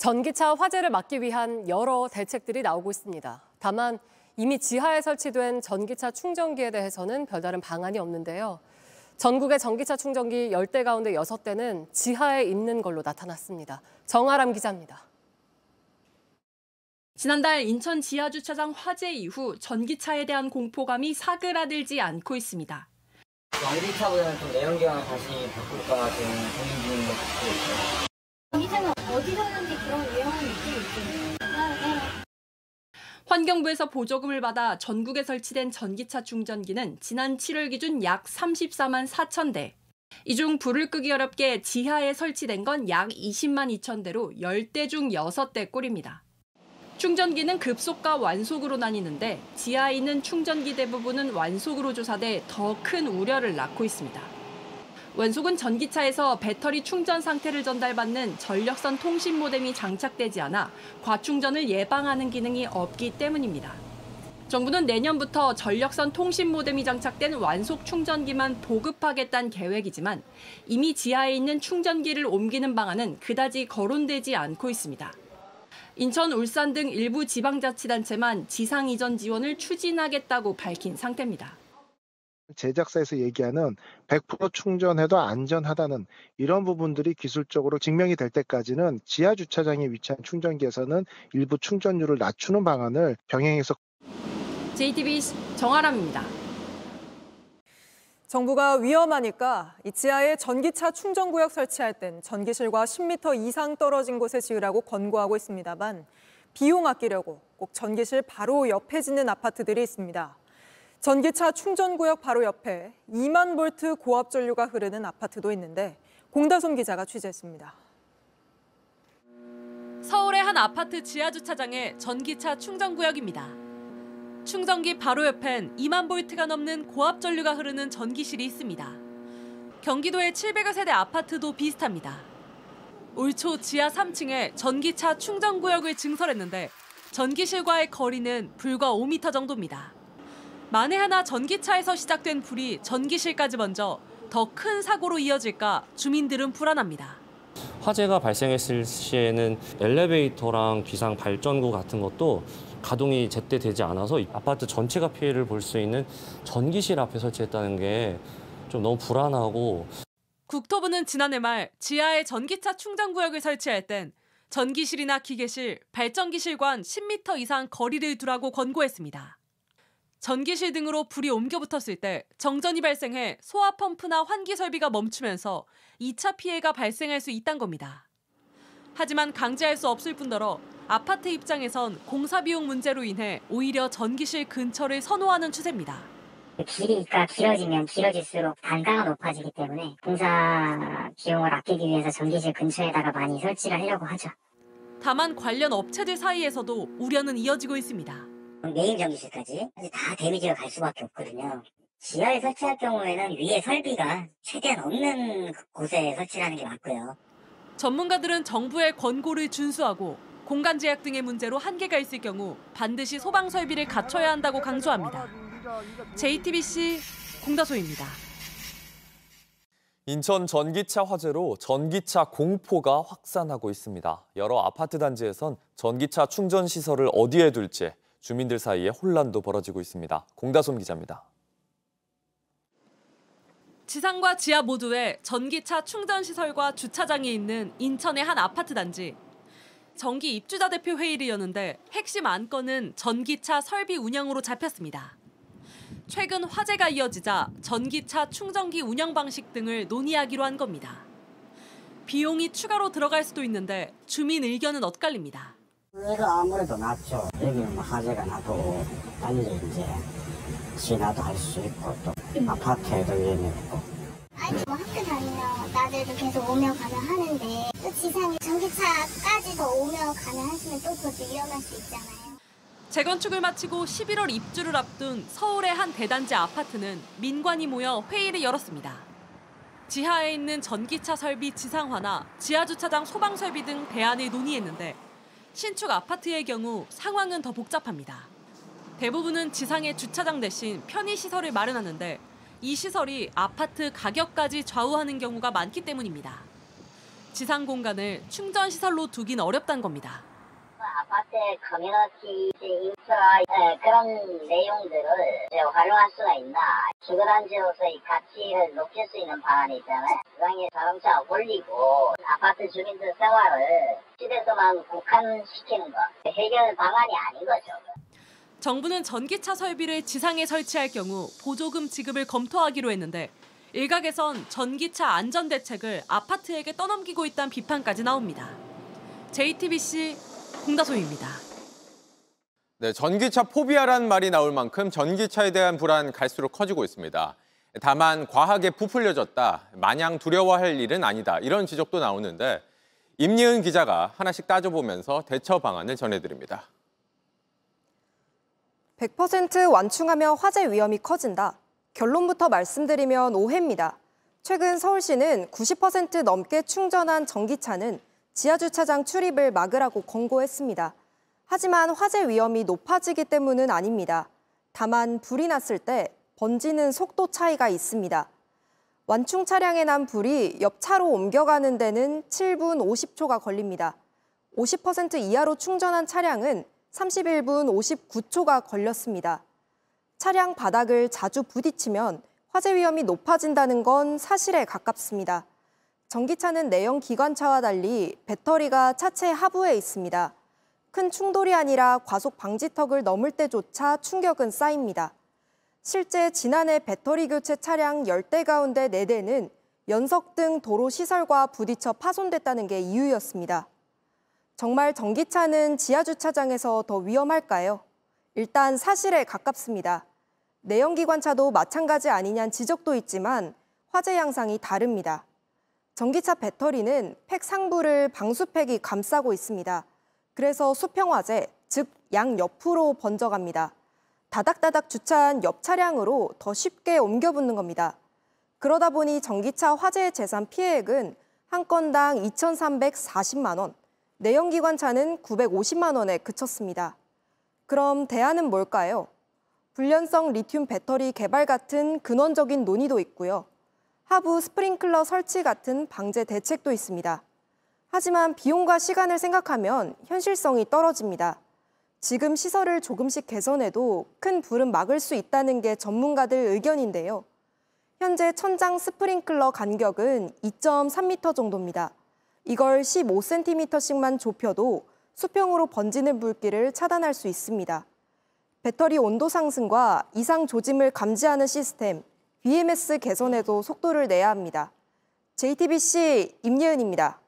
전기차 화재를 막기 위한 여러 대책들이 나오고 있습니다. 다만 이미 지하에 설치된 전기차 충전기에 대해서는 별다른 방안이 없는데요. 전국의 전기차 충전기 10대 가운데 6대는 지하에 있는 걸로 나타났습니다. 정아람 기자입니다. 지난달 인천 지하주차장 화재 이후 전기차에 대한 공포감이 사그라들지 않고 있습니다. 전기차보다는 좀 내연기관을 다시 바꿀까 지금 고민 중인 것 같고 있어요. 전기차는 어디서 하는지 그런 유형은 있죠. 환경부에서 보조금을 받아 전국에 설치된 전기차 충전기는 지난 7월 기준 약 34만 4천 대. 이 중 불을 끄기 어렵게 지하에 설치된 건 약 20만 2천 대로 10대 중 6대 꼴입니다. 충전기는 급속과 완속으로 나뉘는데 지하에 있는 충전기 대부분은 완속으로 조사돼 더 큰 우려를 낳고 있습니다. 완속은 전기차에서 배터리 충전 상태를 전달받는 전력선 통신 모뎀이 장착되지 않아 과충전을 예방하는 기능이 없기 때문입니다. 정부는 내년부터 전력선 통신 모뎀이 장착된 완속 충전기만 보급하겠다는 계획이지만 이미 지하에 있는 충전기를 옮기는 방안은 그다지 거론되지 않고 있습니다. 인천, 울산 등 일부 지방자치단체만 지상 이전 지원을 추진하겠다고 밝힌 상태입니다. 제작사에서 얘기하는 100% 충전해도 안전하다는 이런 부분들이 기술적으로 증명이 될 때까지는 지하 주차장에 위치한 충전기에서는 일부 충전율을 낮추는 방안을 병행해서. JTBC 정아람입니다. 정부가 위험하니까 이 지하에 전기차 충전구역 설치할 땐 전기실과 10m 이상 떨어진 곳에 지으라고 권고하고 있습니다만 비용 아끼려고 꼭 전기실 바로 옆에 짓는 아파트들이 있습니다. 전기차 충전구역 바로 옆에 2만 볼트 고압 전류가 흐르는 아파트도 있는데 공다솜 기자가 취재했습니다. 서울의 한 아파트 지하주차장의 전기차 충전구역입니다. 충전기 바로 옆엔 2만 볼트가 넘는 고압 전류가 흐르는 전기실이 있습니다. 경기도의 700여 세대 아파트도 비슷합니다. 올 초 지하 3층에 전기차 충전구역을 증설했는데 전기실과의 거리는 불과 5m 정도입니다. 만에 하나 전기차에서 시작된 불이 전기실까지 번져 더 큰 사고로 이어질까 주민들은 불안합니다. 화재가 발생했을 시에는 엘리베이터랑 비상 발전구 같은 것도 가동이 제때 되지 않아서 아파트 전체가 피해를 볼 수 있는 전기실 앞에 설치했다는 게 좀 너무 불안하고. 국토부는 지난해 말 지하에 전기차 충전구역을 설치할 땐 전기실이나 기계실, 발전기실과 10m 이상 거리를 두라고 권고했습니다. 전기실 등으로 불이 옮겨 붙었을 때 정전이 발생해 소화 펌프나 환기 설비가 멈추면서 2차 피해가 발생할 수 있다는 겁니다. 하지만 강제할 수 없을 뿐더러 아파트 입장에선 공사 비용 문제로 인해 오히려 전기실 근처를 선호하는 추세입니다. 길이가 길어지면 길어질수록 단가가 높아지기 때문에 공사 비용을 아끼기 위해서 전기실 근처에다가 많이 설치를 하려고 하죠. 다만 관련 업체들 사이에서도 우려는 이어지고 있습니다. 메인 전기실까지 다 데미지가 갈 수밖에 없거든요. 지하에 설치할 경우에는 위에 설비가 최대한 없는 곳에 설치하는 게 맞고요. 전문가들은 정부의 권고를 준수하고 공간 제약 등의 문제로 한계가 있을 경우 반드시 소방 설비를 갖춰야 한다고 강조합니다. JTBC 공다소입니다. 인천 전기차 화재로 전기차 공포가 확산하고 있습니다. 여러 아파트 단지에선 전기차 충전 시설을 어디에 둘지 주민들 사이에 혼란도 벌어지고 있습니다. 공다솜 기자입니다. 지상과 지하 모두에 전기차 충전 시설과 주차장이 있는 인천의 한 아파트 단지. 정기 입주자 대표 회의를 여는데 핵심 안건은 전기차 설비 운영으로 잡혔습니다. 최근 화재가 이어지자 전기차 충전기 운영 방식 등을 논의하기로 한 겁니다. 비용이 추가로 들어갈 수도 있는데 주민 의견은 엇갈립니다. 얘가 아무래도 낫죠. 여기는 화재가 나도 빨리 이제 진화도 할 수 있고 또 아파트에도 위험이 없고. 아니 뭐 학교 다니면 낮에도 계속 오며 가며 하는데 또 지상에 전기차까지 더 오며 가며 하시면 또 더 위험할 수 있잖아요. 재건축을 마치고 11월 입주를 앞둔 서울의 한 대단지 아파트는 민관이 모여 회의를 열었습니다. 지하에 있는 전기차 설비 지상화나 지하주차장 소방 설비 등 대안을 논의했는데 신축 아파트의 경우 상황은 더 복잡합니다. 대부분은 지상의 주차장 대신 편의시설을 마련하는데 이 시설이 아파트 가격까지 좌우하는 경우가 많기 때문입니다. 지상 공간을 충전 시설로 두긴 어렵다는 겁니다. 아파트의 커뮤니티 인프라 그런 내용들을 활용할 수가 있나. 주거단지로서의 가치를 높일 수 있는 방안이 있잖아요. 지상에 자동차 올리고 아파트 주민들 생활을 집에서만 국한시키는 거. 해결 방안이 아닌 거죠. 정부는 전기차 설비를 지상에 설치할 경우 보조금 지급을 검토하기로 했는데 일각에선 전기차 안전 대책을 아파트에게 떠넘기고 있다는 비판까지 나옵니다. JTBC 공다솜입니다. 네, 전기차 포비아라는 말이 나올 만큼 전기차에 대한 불안 갈수록 커지고 있습니다. 다만 과하게 부풀려졌다, 마냥 두려워할 일은 아니다 이런 지적도 나오는데 임예은 기자가 하나씩 따져보면서 대처 방안을 전해드립니다. 100% 완충하면 화재 위험이 커진다. 결론부터 말씀드리면 오해입니다. 최근 서울시는 90% 넘게 충전한 전기차는 지하주차장 출입을 막으라고 권고했습니다. 하지만 화재 위험이 높아지기 때문은 아닙니다. 다만 불이 났을 때 번지는 속도 차이가 있습니다. 완충 차량에 난 불이 옆 차로 옮겨가는 데는 7분 50초가 걸립니다. 50% 이하로 충전한 차량은 31분 59초가 걸렸습니다. 차량 바닥을 자주 부딪히면 화재 위험이 높아진다는 건 사실에 가깝습니다. 전기차는 내연 기관차와 달리 배터리가 차체 하부에 있습니다. 큰 충돌이 아니라 과속 방지턱을 넘을 때조차 충격은 쌓입니다. 실제 지난해 배터리 교체 차량 10대 가운데 4대는 연석 등 도로 시설과 부딪혀 파손됐다는 게 이유였습니다. 정말 전기차는 지하주차장에서 더 위험할까요? 일단 사실에 가깝습니다. 내연기관차도 마찬가지 아니냐는 지적도 있지만 화재 양상이 다릅니다. 전기차 배터리는 팩 상부를 방수팩이 감싸고 있습니다. 그래서 수평화재, 즉 양옆으로 번져갑니다. 다닥다닥 주차한 옆 차량으로 더 쉽게 옮겨 붙는 겁니다. 그러다 보니 전기차 화재 재산 피해액은 한 건당 2,340만 원, 내연기관차는 950만 원에 그쳤습니다. 그럼 대안은 뭘까요? 불연성 리튬 배터리 개발 같은 근원적인 논의도 있고요. 하부 스프링클러 설치 같은 방제 대책도 있습니다. 하지만 비용과 시간을 생각하면 현실성이 떨어집니다. 지금 시설을 조금씩 개선해도 큰 불은 막을 수 있다는 게 전문가들 의견인데요. 현재 천장 스프링클러 간격은 2.3m 정도입니다. 이걸 15cm씩만 좁혀도 수평으로 번지는 불길을 차단할 수 있습니다. 배터리 온도 상승과 이상 조짐을 감지하는 시스템, BMS 개선에도 속도를 내야 합니다. JTBC 임예은입니다.